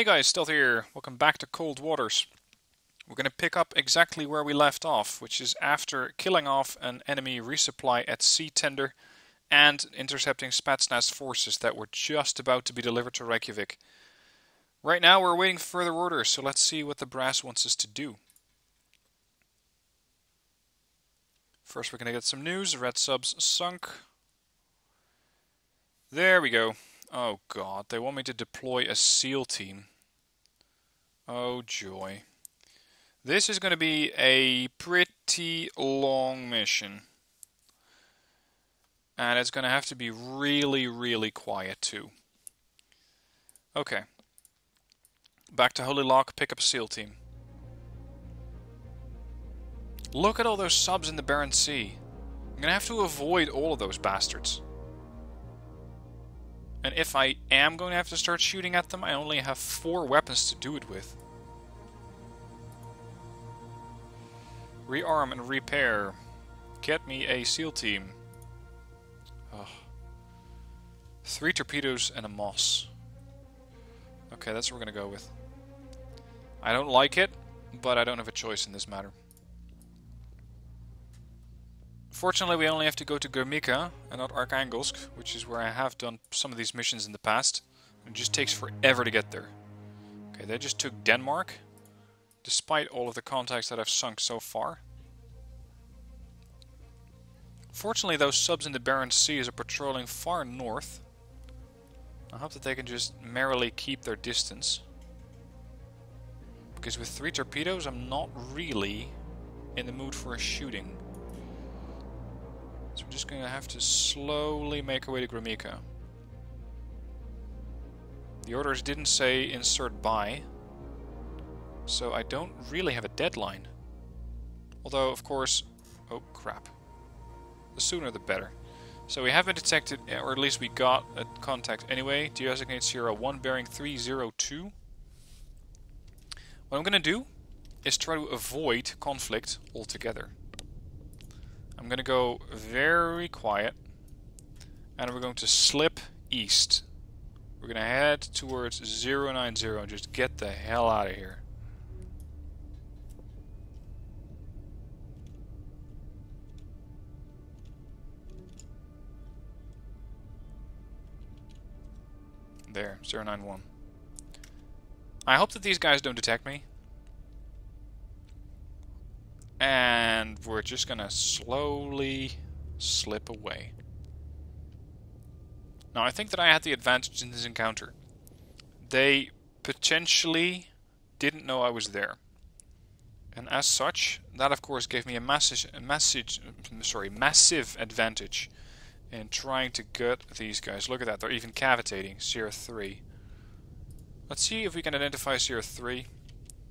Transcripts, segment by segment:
Hey guys, Stealth here. Welcome back to Cold Waters. We're going to pick up exactly where we left off, which is after killing off an enemy resupply at sea tender and intercepting Spatsnaz forces that were just about to be delivered to Reykjavik. Right now we're waiting for further orders, so let's see what the brass wants us to do. First we're going to get some news. Red subs sunk. There we go. Oh god, they want me to deploy a SEAL team. Oh joy. This is going to be a pretty long mission. And it's going to have to be really quiet too. Okay. Back to Holy Lock, pick up a SEAL team. Look at all those subs in the Barents Sea. I'm going to have to avoid all of those bastards. And if I am going to have to start shooting at them, I only have 4 weapons to do it with. Rearm and repair. Get me a SEAL team. Ugh. 3 torpedoes and a moss. Okay, that's what we're going to go with. I don't like it, but I don't have a choice in this matter. Fortunately, we only have to go to Gremhika and not Arkhangelsk, which is where I have done some of these missions in the past. It just takes forever to get there. Okay, they just took Denmark, despite all of the contacts that I've sunk so far. Fortunately, those subs in the Barents Sea are patrolling far north. I hope that they can just merrily keep their distance. Because with 3 torpedoes, I'm not really in the mood for a shooting. So we're just going to have to slowly make our way to Gremhika. The orders didn't say insert buy, so I don't really have a deadline. Although, of course... oh, crap. The sooner the better. So we have been detected, or at least we got a contact anyway. Designate Sierra 1 bearing 302. What I'm going to do is try to avoid conflict altogether. I'm going to go very quiet, and we're going to slip east. We're going to head towards 090 and just get the hell out of here. There, 091. I hope that these guys don't detect me. And we're just gonna slowly slip away. Now, I think that I had the advantage in this encounter. They potentially didn't know I was there. And as such, that of course gave me a massive advantage in trying to get these guys. Look at that, they're even cavitating. Sierra 3. Let's see if we can identify Sierra 3.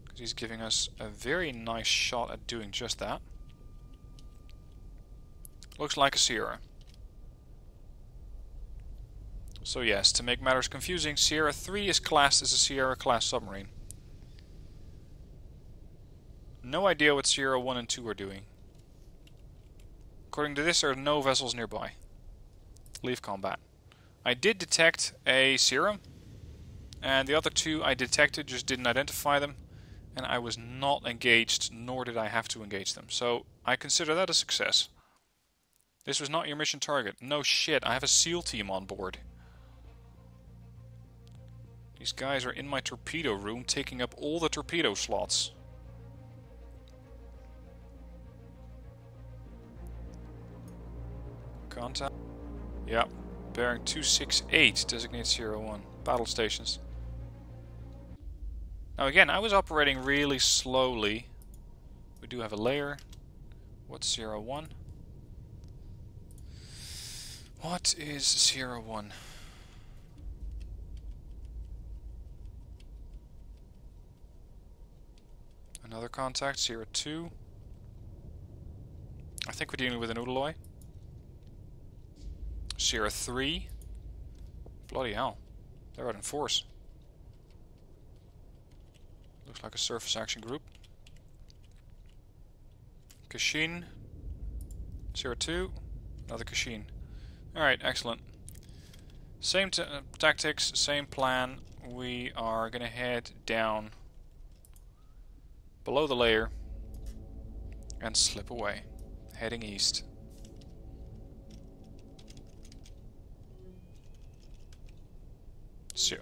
Because he's giving us a very nice shot at doing just that. Looks like a Sierra. So yes, to make matters confusing, Sierra 3 is classed as a Sierra class submarine. No idea what Sierra 1 and 2 are doing. According to this, there are no vessels nearby. Leave combat. I did detect a Sierra, and the other 2 I detected, just didn't identify them, and I was not engaged, nor did I have to engage them. So I consider that a success. This was not your mission target. No shit, I have a SEAL team on board. These guys are in my torpedo room, taking up all the torpedo slots. Contact. Yep, bearing 268 designates Sierra 1. Battle stations. Now again, I was operating really slowly. We do have a layer. What's Sierra 1? What is Sierra 1? Another contact, Sierra 2. I think we're dealing with an Udaloy. Sierra 3. Bloody hell. They're out in force. Looks like a surface action group. Kashin. Sierra 2. Another Kashin. Alright, excellent. Same tactics, same plan. we are going to head down below the layer and slip away, heading east.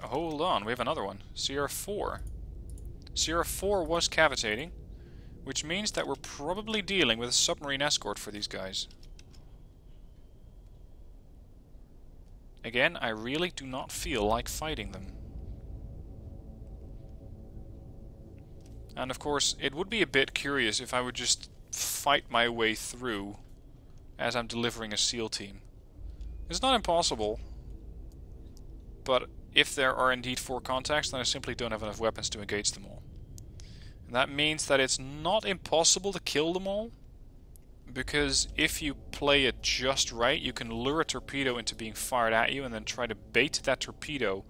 Hold on, we have another one. Sierra 4. Sierra 4 was cavitating, which means that we're probably dealing with a submarine escort for these guys. Again, I really do not feel like fighting them. And of course, it would be a bit curious if I would just fight my way through as I'm delivering a SEAL team. It's not impossible, but if there are indeed 4 contacts, then I simply don't have enough weapons to engage them all. And that means that it's not impossible to kill them all, because if you play it just right, you can lure a torpedo into being fired at you and then try to bait that torpedo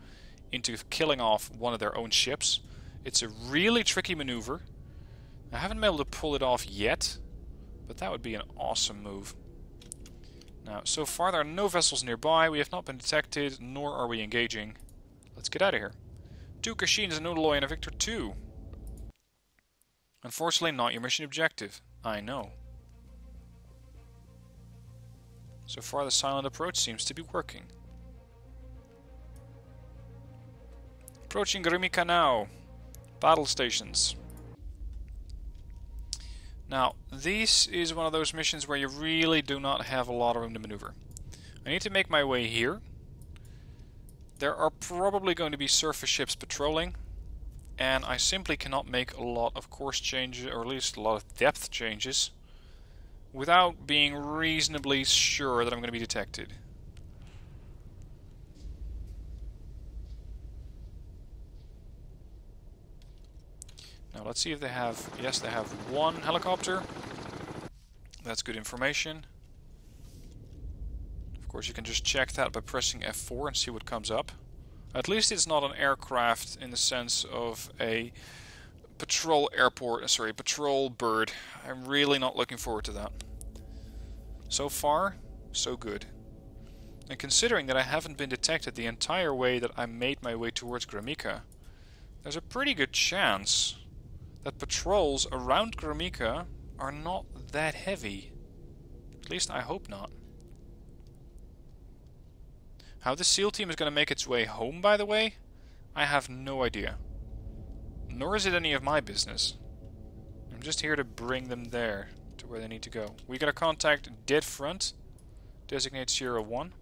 into killing off one of their own ships. It's a really tricky maneuver. I haven't been able to pull it off yet, but that would be an awesome move. Now, so far there are no vessels nearby, we have not been detected, nor are we engaging. Let's get out of here. 2 Kashins, an Odaloy, and a Victor 2. Unfortunately, not your mission objective. I know. So far, the silent approach seems to be working. Approaching Gremhika now. Battle stations. Now, this is one of those missions where you really do not have a lot of room to maneuver. I need to make my way here. There are probably going to be surface ships patrolling, and I simply cannot make a lot of course changes, or at least a lot of depth changes, without being reasonably sure that I'm going to be detected. Now let's see if they have... Yes, they have 1 helicopter. That's good information. Of course, you can just check that by pressing F4 and see what comes up. At least it's not an aircraft in the sense of a patrol patrol bird. I'm really not looking forward to that. So far, so good. And considering that I haven't been detected the entire way that I made my way towards Gremhika, there's a pretty good chance that patrols around Gremhika are not that heavy. At least I hope not. How the SEAL team is going to make its way home, by the way, I have no idea. Nor is it any of my business. I'm just here to bring them there, to where they need to go. We gotta contact dead front. Designate Sierra 1.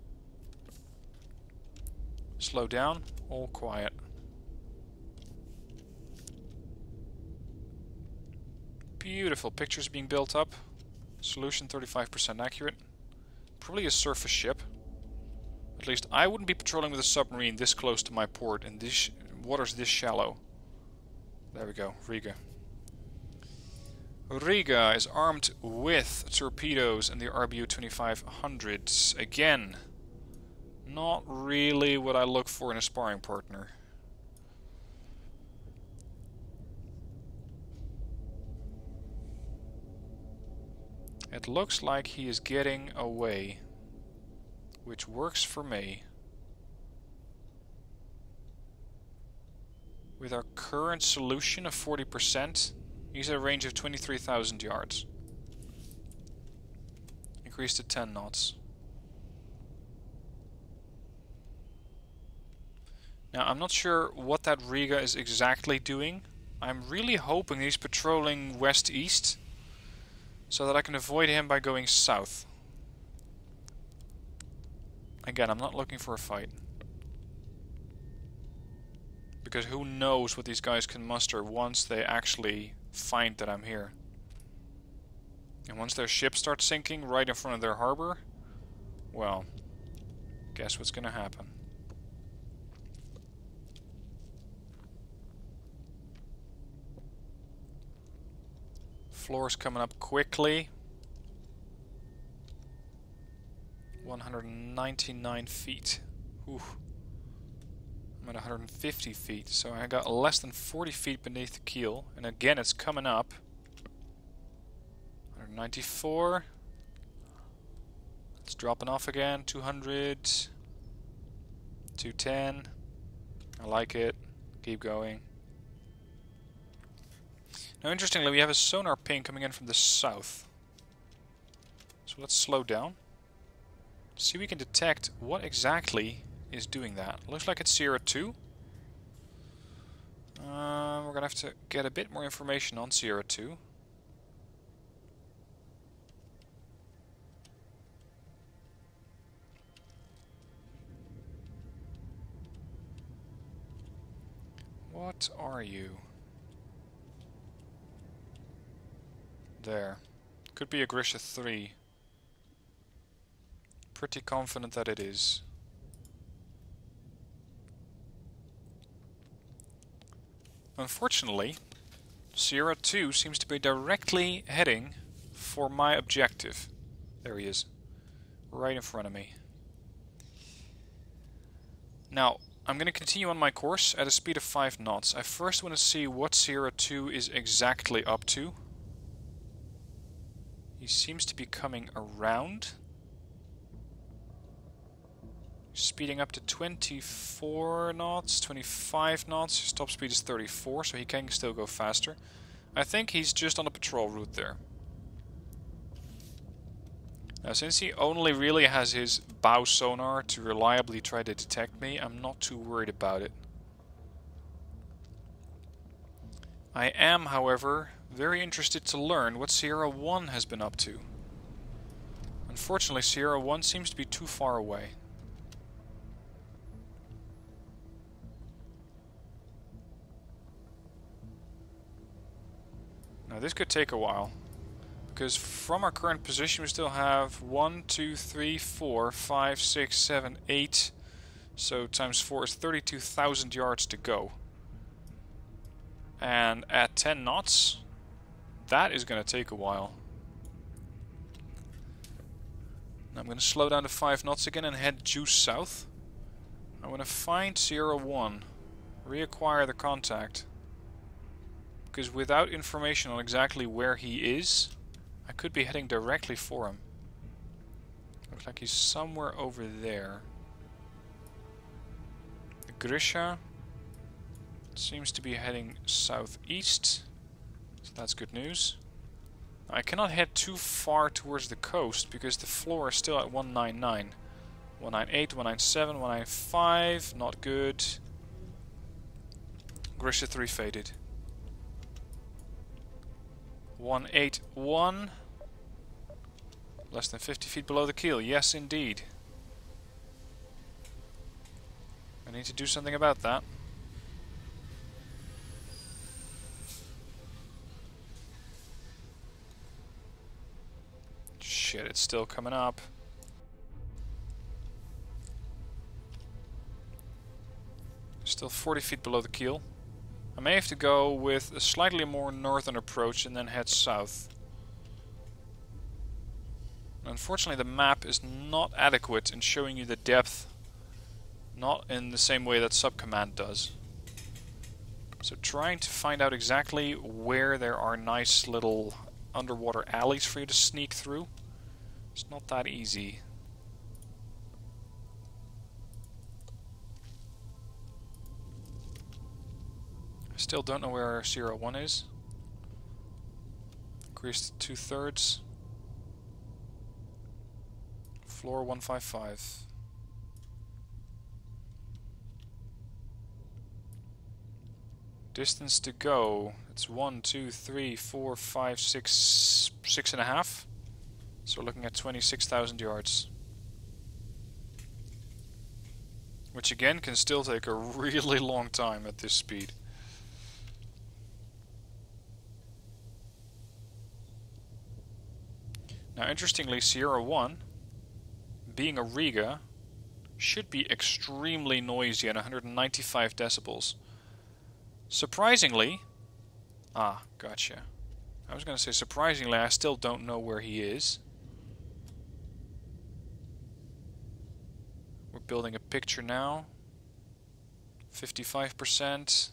Slow down, all quiet. Beautiful pictures being built up. Solution 35% accurate. Probably a surface ship. At least I wouldn't be patrolling with a submarine this close to my port in this waters this shallow. There we go, Riga. Riga is armed with torpedoes and the RBU 2500s. Again, not really what I look for in a sparring partner. It looks like he is getting away, which works for me. With our current solution of 40%, he's at a range of 23,000 yards. Increased to 10 knots. Now, I'm not sure what that Riga is exactly doing. I'm really hoping he's patrolling west-east, so that I can avoid him by going south. Again, I'm not looking for a fight. Because who knows what these guys can muster once they actually find that I'm here. And once their ship starts sinking right in front of their harbor, well, guess what's gonna happen. Floor's coming up quickly. 199 feet. Ooh. I'm at 150 feet, so I got less than 40 feet beneath the keel. And again, it's coming up. 194. It's dropping off again. 200. 210. I like it. Keep going. Now, interestingly, we have a sonar ping coming in from the south. So let's slow down. See if we can detect what exactly is doing that. Looks like it's Sierra 2. We're gonna have to get a bit more information on Sierra 2. What are you? There. Could be a Grisha 3. Pretty confident that it is. Unfortunately, Sierra 2 seems to be directly heading for my objective. There he is. Right in front of me. Now, I'm going to continue on my course at a speed of 5 knots. I first want to see what Sierra 2 is exactly up to. He seems to be coming around. Speeding up to 24 knots, 25 knots. His top speed is 34, so he can still go faster. I think he's just on a patrol route there. Now, since he only really has his bow sonar to reliably try to detect me, I'm not too worried about it. I am, however, very interested to learn what Sierra 1 has been up to. Unfortunately, Sierra 1 seems to be too far away. Now this could take a while, because from our current position we still have 1, 2, 3, 4, 5, 6, 7, 8, so times 4 is 32,000 yards to go. And at 10 knots, that is going to take a while. Now I'm going to slow down to 5 knots again and head due south. I want to find Sierra 1, reacquire the contact. Because without information on exactly where he is, I could be heading directly for him. Looks like he's somewhere over there. The Grisha seems to be heading southeast, so that's good news. I cannot head too far towards the coast because the floor is still at 199. 198, 197, 195, not good. Grisha 3 faded. 181. Less than 50 feet below the keel. Yes, indeed. I need to do something about that. Shit, it's still coming up. Still 40 feet below the keel. I may have to go with a slightly more northern approach and then head south. Unfortunately, the map is not adequate in showing you the depth, not in the same way that Subcommand does. So trying to find out exactly where there are nice little underwater alleys for you to sneak through, it's not that easy. I still don't know where Sierra 1 is. Increased to 2/3. Floor 155. Distance to go. It's 1, 2, 3, 4, 5, 6, 6.5. So we're looking at 26,000 yards. Which again can still take a really long time at this speed. Now interestingly, Sierra 1, being a Riga, should be extremely noisy at 195 decibels. Surprisingly, gotcha. I was going to say surprisingly, I still don't know where he is. We're building a picture now. 55%.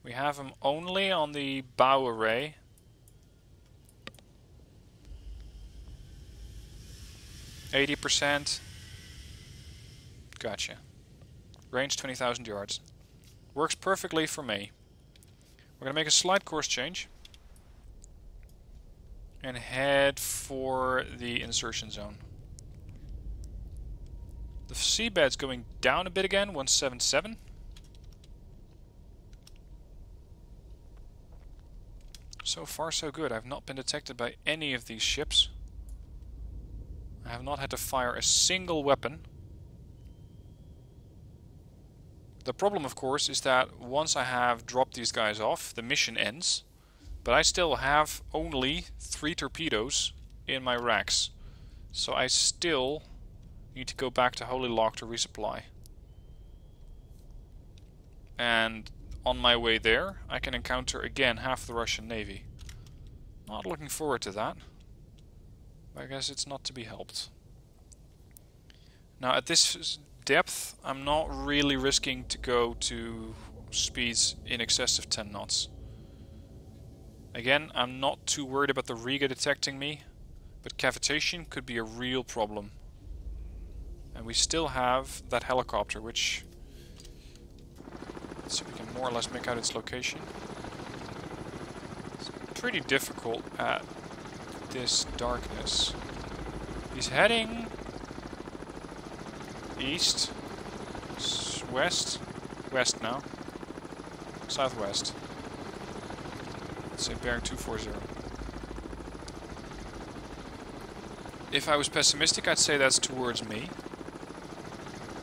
We have him only on the bow array. %. Gotcha. Range 20,000 yards. Works perfectly for me. We're going to make a slight course change. And head for the insertion zone. The seabed's going down a bit again, 177. So far so good. I've not been detected by any of these ships. I have not had to fire a single weapon. The problem, of course, is that once I have dropped these guys off, the mission ends. But I still have only 3 torpedoes in my racks. So I still need to go back to Holy Lock to resupply. And on my way there, I can encounter again half the Russian Navy. Not looking forward to that. I guess it's not to be helped. Now at this depth, I'm not really risking to go to speeds in excess of 10 knots. Again, I'm not too worried about the Riga detecting me, but cavitation could be a real problem. And we still have that helicopter, which... Let's see if we can more or less make out its location. It's pretty difficult at this darkness. He's heading east, west, west now, southwest. Let's say bearing 240. If I was pessimistic, I'd say that's towards me.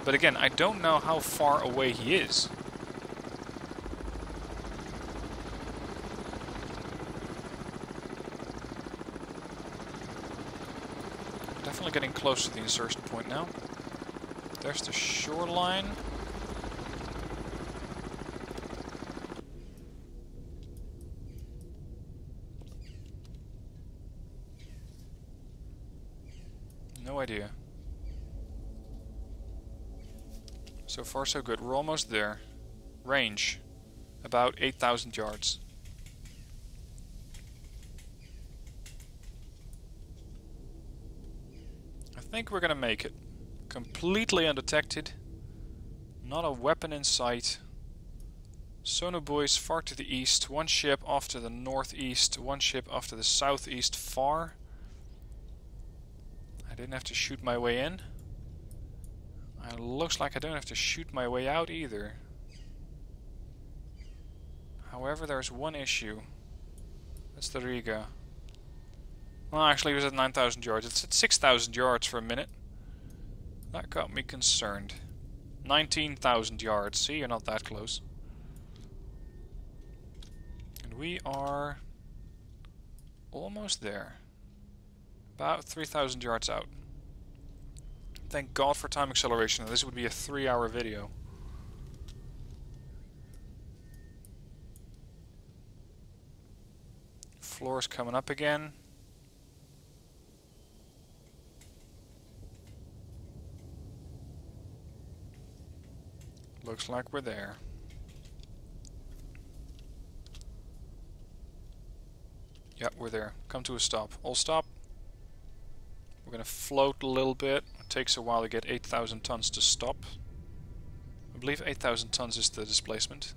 But again, I don't know how far away he is. Definitely getting close to the insertion point now. There's the shoreline. No idea. So far so good. We're almost there. Range. About 8,000 yards. I think we're gonna make it. Completely undetected. Not a weapon in sight. Sonar buoys far to the east. One ship off to the northeast. One ship off to the southeast far. I didn't have to shoot my way in. It looks like I don't have to shoot my way out either. However, there's one issue. That's the Riga. Well, actually it was at 9,000 yards. It's at 6,000 yards for a minute. That got me concerned. 19,000 yards. See, you're not that close. And we are almost there. About 3,000 yards out. Thank God for time acceleration. This would be a 3-hour video. Floor's coming up again. Looks like we're there. Yep, we're there. Come to a stop. All stop. We're going to float a little bit. It takes a while to get 8,000 tons to stop. I believe 8,000 tons is the displacement.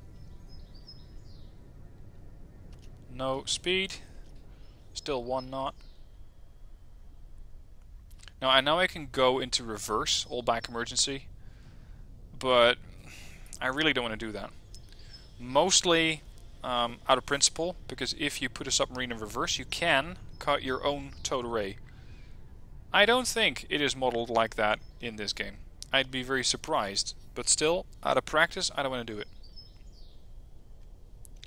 No speed. Still 1 knot. Now I know I can go into reverse, all back emergency, but I really don't want to do that. Mostly out of principle, because if you put a submarine in reverse, you can cut your own towed array. I don't think it is modeled like that in this game. I'd be very surprised, but still, out of practice, I don't want to do it.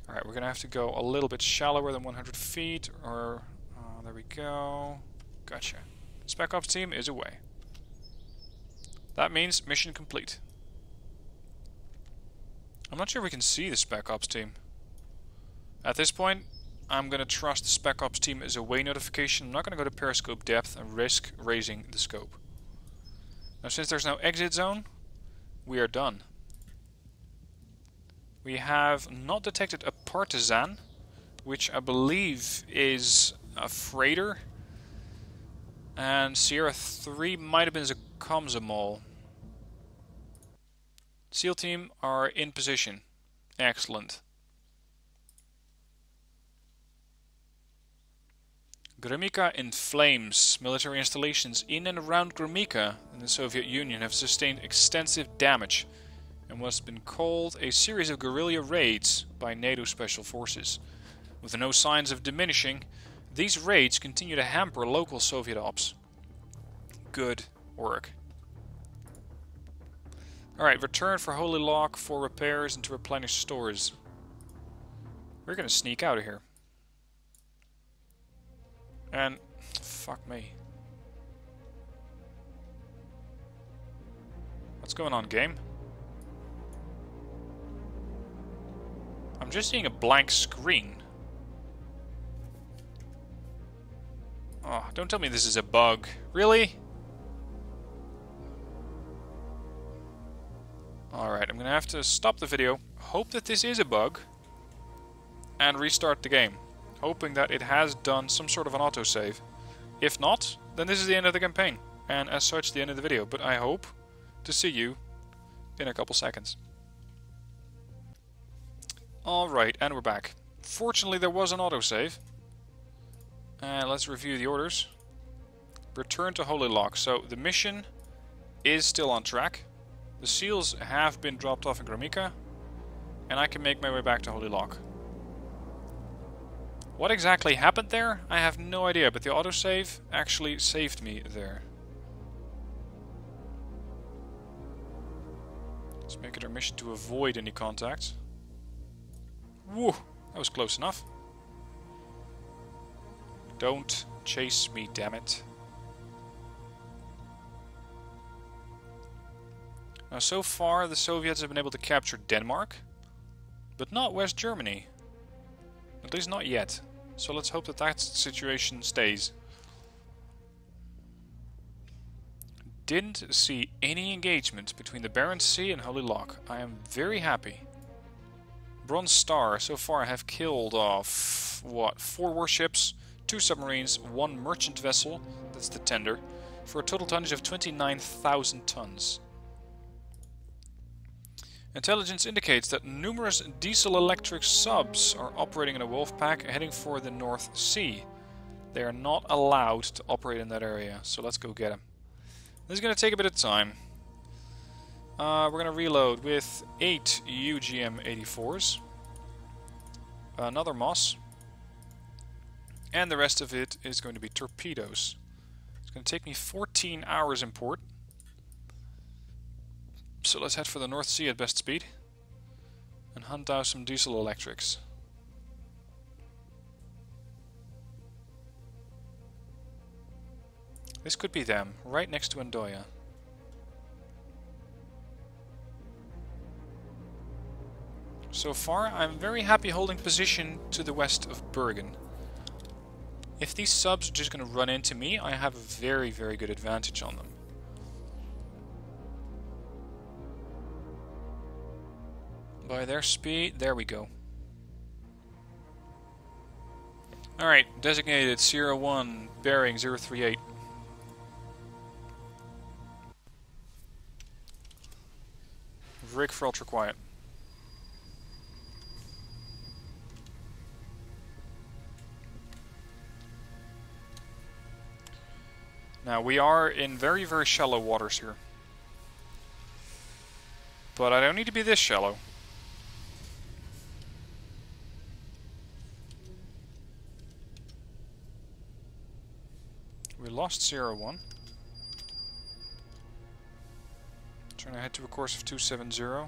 Alright, we're going to have to go a little bit shallower than 100 feet, or... there we go. Gotcha. Spec Ops team is away. That means mission complete. I'm not sure we can see the Spec Ops team. At this point, I'm going to trust the Spec Ops team as away notification. I'm not going to go to periscope depth and risk raising the scope. Now, since there's no exit zone, we are done. We have not detected a partisan, which I believe is a freighter. And Sierra 3 might have been a Komsomol. SEAL team are in position. Excellent. Gremhika in flames. Military installations in and around Gremhika in the Soviet Union have sustained extensive damage and what's been called a series of guerrilla raids by NATO special forces. With no signs of diminishing, these raids continue to hamper local Soviet ops. Good work. Alright, return for Holy Lock for repairs and to replenish stores. We're gonna sneak out of here. And fuck me. What's going on, game? I'm just seeing a blank screen. Oh, don't tell me this is a bug. Really? Alright, I'm gonna have to stop the video, hope that this is a bug, and restart the game, hoping that it has done some sort of an autosave. If not, then this is the end of the campaign, and as such the end of the video, but I hope to see you in a couple seconds. Alright, and we're back. Fortunately there was an autosave. And let's review the orders. Return to Holy Lock. So the mission is still on track. The seals have been dropped off in Gremhika, and I can make my way back to Holy Lock. What exactly happened there? I have no idea, but the autosave actually saved me there. Let's make it our mission to avoid any contacts. Woo! That was close enough. Don't chase me, damn it. Now, so far the Soviets have been able to capture Denmark, but not West Germany. At least not yet. So let's hope that that situation stays. Didn't see any engagement between the Barents Sea and Holy Lock. I am very happy. Bronze Star, so far I have killed off, what, 4 warships, 2 submarines, 1 merchant vessel, that's the tender, for a total tonnage of 29,000 tons. Intelligence indicates that numerous diesel-electric subs are operating in a wolf pack heading for the North Sea. They are not allowed to operate in that area, so let's go get them. This is going to take a bit of time. We're going to reload with 8 UGM-84s, another Moss, and the rest of it is going to be torpedoes. It's going to take me 14 hours in port. So let's head for the North Sea at best speed and hunt down some diesel electrics. This could be them, right next to Andoya. So far, I'm very happy holding position to the west of Bergen. If these subs are just going to run into me, I have a very, very good advantage on them. By their speed, there we go. Alright, designated Sierra 1, bearing 038. Rig for ultra quiet. Now we are in very, very shallow waters here. But I don't need to be this shallow. We lost Sierra 1. Trying to head to a course of 270 to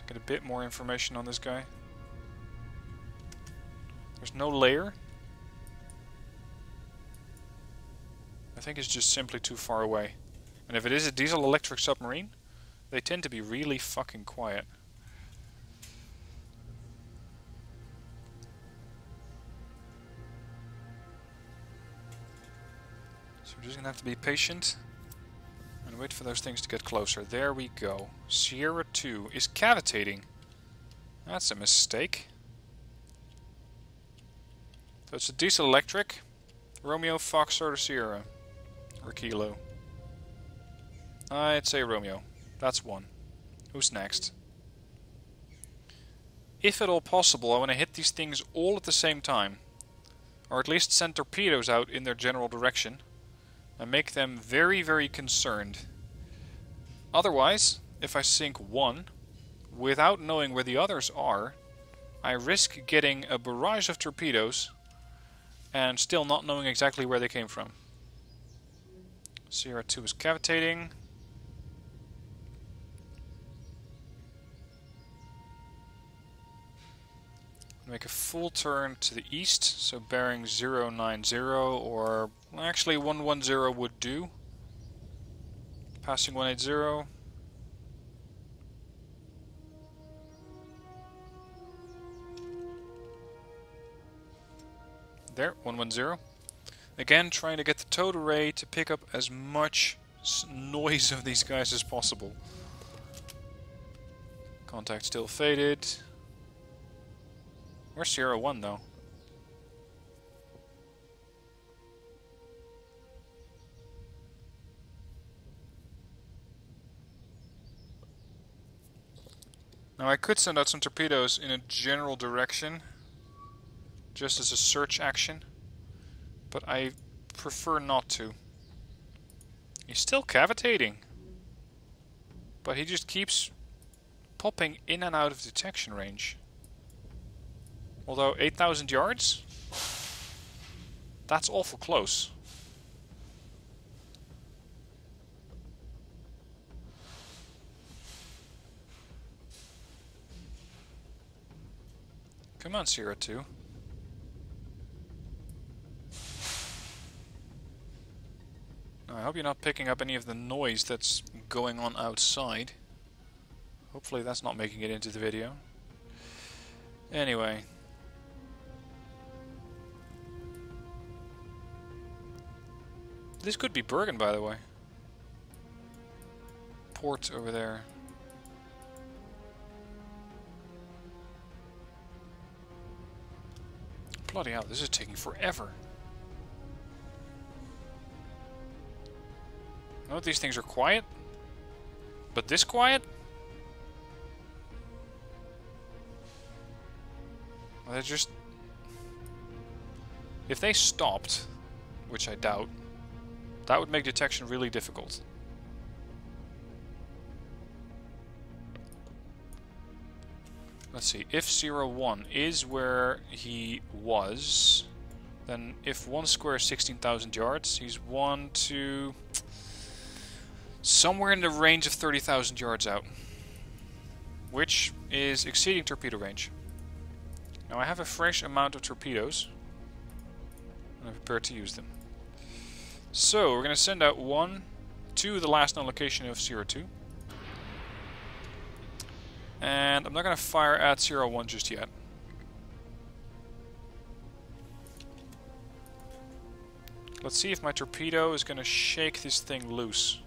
get a bit more information on this guy. There's no layer. I think it's just simply too far away. And if it is a diesel-electric submarine, they tend to be really fucking quiet. So we're just gonna have to be patient and wait for those things to get closer. There we go. Sierra 2 is cavitating. That's a mistake. So it's a diesel-electric. Romeo, Foxtrot, or Sierra. Or Kilo. I'd say Romeo. That's one. Who's next? If at all possible, I want to hit these things all at the same time. Or at least send torpedoes out in their general direction. And make them very, very concerned. Otherwise, if I sink one, without knowing where the others are, I risk getting a barrage of torpedoes and still not knowing exactly where they came from. Sierra 2 is cavitating. Make a full turn to the east, so bearing 090, or actually 110 would do. Passing 180. There, 110. Again, trying to get the towed array to pick up as much noise of these guys as possible. Contact still faded. Where's Sierra 1 though? Now I could send out some torpedoes in a general direction, just as a search action, but I prefer not to. He's still cavitating, but he just keeps popping in and out of detection range. Although 8,000 yards? That's awful close. Come on, Sierra 2. Now, I hope you're not picking up any of the noise that's going on outside. Hopefully that's not making it into the video. Anyway. This could be Bergen, by the way. Port over there. Bloody hell, this is taking forever. No, these things are quiet. But this quiet? Well, they're just... If they stopped, which I doubt, that would make detection really difficult. Let's see, if 01 is where he was, then if 1 square is 16,000 yards, he's 1, 2... somewhere in the range of 30,000 yards out. Which is exceeding torpedo range. Now I have a fresh amount of torpedoes, and I'm prepared to use them. So, we're going to send out 1 to the last known location of 02. And I'm not going to fire at 01 just yet. Let's see if my torpedo is going to shake this thing loose.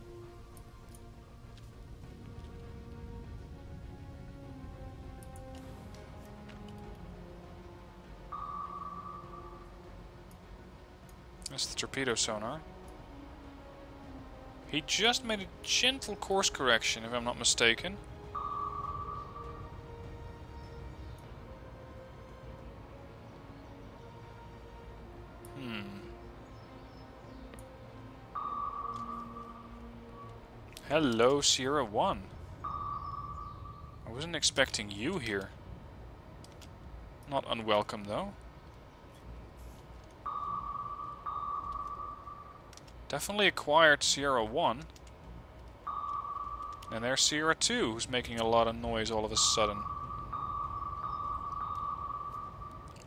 That's the torpedo sonar. He just made a gentle course correction, if I'm not mistaken. Hello, Sierra 1. I wasn't expecting you here. Not unwelcome, though. Definitely acquired Sierra 1. And there's Sierra 2, who's making a lot of noise all of a sudden.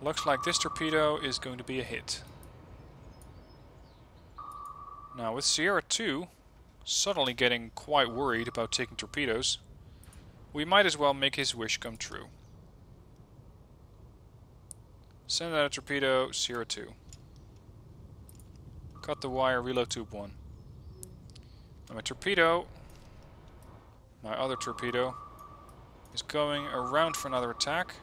Looks like this torpedo is going to be a hit. Now, with Sierra 2 suddenly getting quite worried about taking torpedoes, we might as well make his wish come true. Send out a torpedo, Sierra 2. Cut the wire, reload tube 1. Now my torpedo, my other torpedo, is going around for another attack.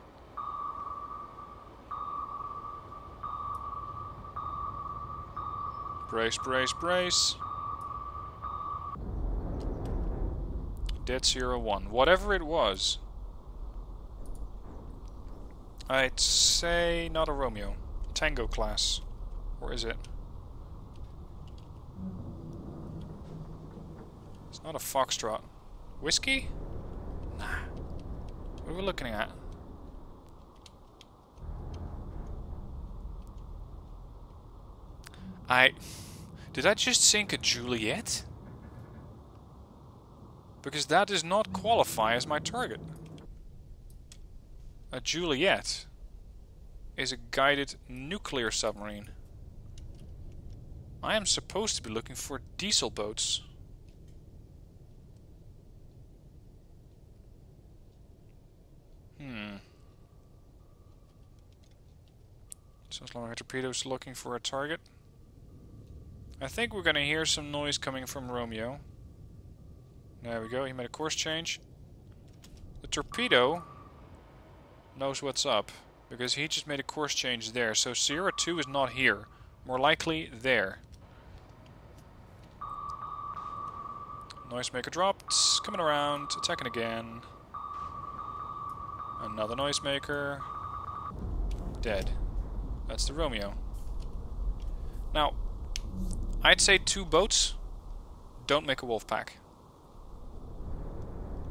Brace, brace, brace. Dead 01. Whatever it was. I'd say not a Romeo. Tango class. Or is it? It's not a Foxtrot. Whiskey? Nah. What are we looking at? Did I just sink a Juliet? Because that does not qualify as my target. A Juliet is a guided nuclear submarine. I am supposed to be looking for diesel boats. Sounds like my torpedo's looking for a target. I think we're gonna hear some noise coming from Romeo. There we go, he made a course change. The torpedo knows what's up, because he just made a course change there. So Sierra 2 is not here. More likely there. Noisemaker dropped, coming around, attacking again. Another noisemaker. Dead. That's the Romeo. Now, I'd say 2 boats don't make a wolf pack.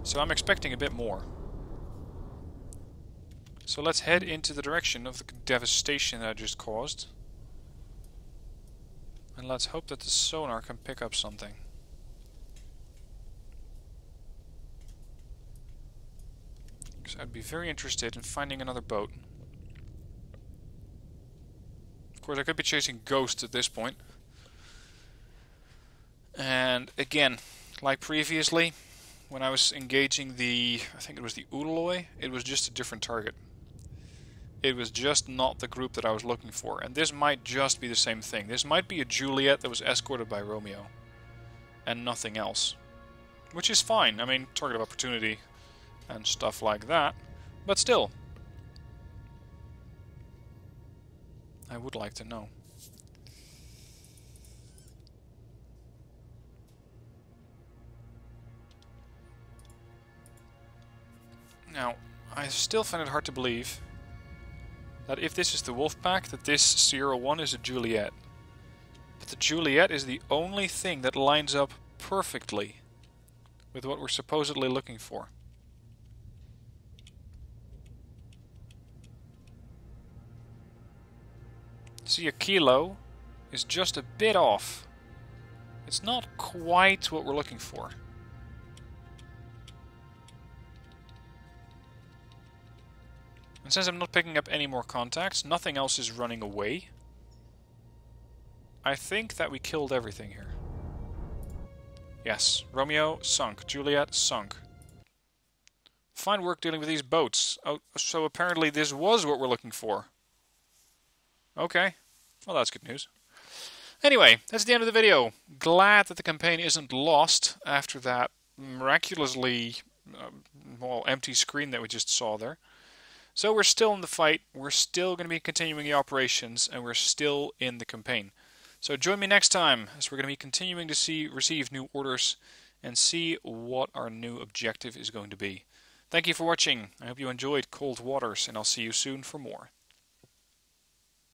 So I'm expecting a bit more. So let's head into the direction of the devastation that I just caused. And let's hope that the sonar can pick up something. Because I'd be very interested in finding another boat. Of course, I could be chasing ghosts at this point. And again, like previously, when I was engaging the, I think it was the Udaloy, it was just a different target. It was just not the group that I was looking for. And this might just be the same thing. This might be a Juliet that was escorted by Romeo. And nothing else. Which is fine. I mean, target of opportunity and stuff like that. But still. I would like to know. Now, I still find it hard to believe that if this is the wolf pack, that this Sierra 1 is a Juliet. But the Juliet is the only thing that lines up perfectly with what we're supposedly looking for. See, a kilo is just a bit off. It's not quite what we're looking for. And since I'm not picking up any more contacts, nothing else is running away. I think that we killed everything here. Yes, Romeo sunk, Juliet sunk. Fine work dealing with these boats. Oh, so apparently this was what we're looking for. Okay, well that's good news. Anyway, that's the end of the video. Glad that the campaign isn't lost after that miraculously well, empty screen that we just saw there. So we're still in the fight, we're still going to be continuing the operations, and we're still in the campaign. So join me next time, as we're going to be continuing to receive new orders, and see what our new objective is going to be. Thank you for watching, I hope you enjoyed Cold Waters, and I'll see you soon for more.